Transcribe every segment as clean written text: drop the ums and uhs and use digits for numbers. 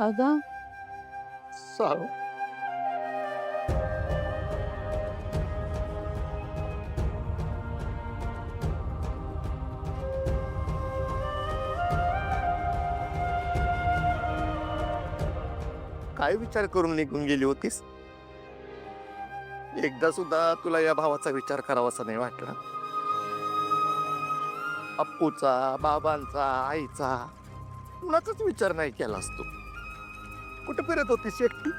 अगं साळू, काय विचार करून निघून गेली होतीस? एकदा सुद्धा तुला या भावाचा विचार करावासा नाही वाटला? अप्पूचा, बाबांचा, आईचा कुणाचाच विचार नाही केलास तू. कुठं फिरत होतीस एकटी?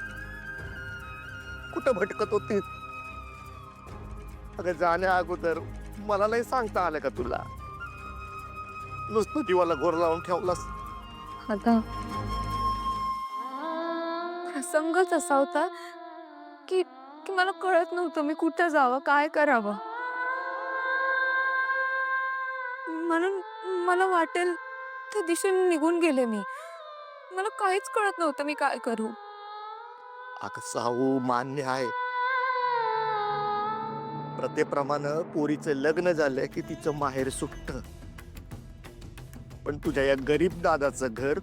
कुठं भटकत होतीस? अगं जाण्या अगोदर मला नाही सांगता आलं का तुला? नुसतं जीवाला घोर लावून ठेवलास. आता प्रसंगच असा होता की की मला कळत नव्हतं मी कुठं जावं, काय करावं. म्हणून मला वाटेल त्या दिशेने निघून गेले मी. मला काहीच कळत नव्हतं मी काय करू. अगं साहू, मान्य आहे. प्रथेप्रमाणे पोरीचं लग्न झालं की तिचं माहेर सुटतं. पण तुझ्या या गरीब दादाचं घर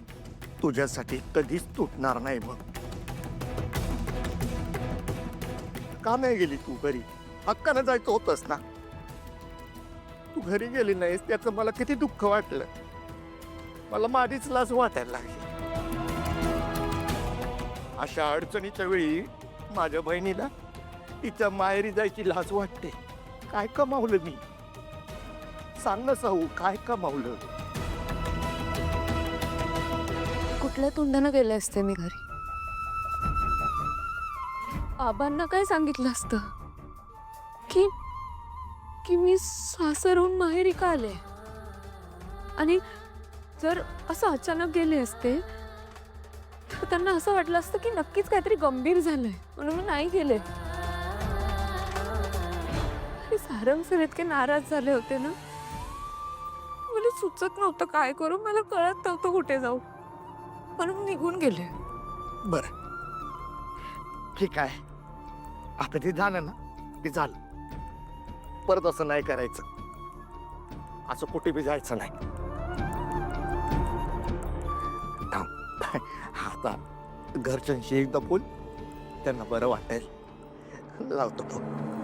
तुझ्यासाठी कधीच तुटणार नाही. मग का नाही गेली तू घरी? हक्कानं जायचं होतंस ना. तू घरी गेली नाहीस त्याचं मला किती दुःख वाटलं. मला माझीच लाज वाटायला लागली. अशा अडचणीच्या वेळी माझ्या बहिणीला तिच्या माहेरी जायची लाज वाटते. काय कमावलं मी? सांग ना साहू, काय कमावलं? कुठल्या तोंडानं गेले असते मी घरी? बाबांना काय सांगितलं असतं की की मी सासरहून माहेरी का आले? आणि जर असं अचानक गेले असते तर त्यांना असं वाटलं असतं की नक्कीच काहीतरी गंभीर झालंय म्हणून मी नाही गेले. सारंग सर इतके नाराज झाले होते ना, मला सुचत नव्हतं काय करू. मला कळत नव्हतं कुठे जाऊ म्हणून निघून गेले. बर, ठीक आहे. आता ते झालं ना, ते झालं. परत असं नाही करायचं. असं कुठे बी जायचं नाही. थांब. आता घरच्यांशी एकदा बोल, त्यांना बरं वाटेल. लावतो फोन.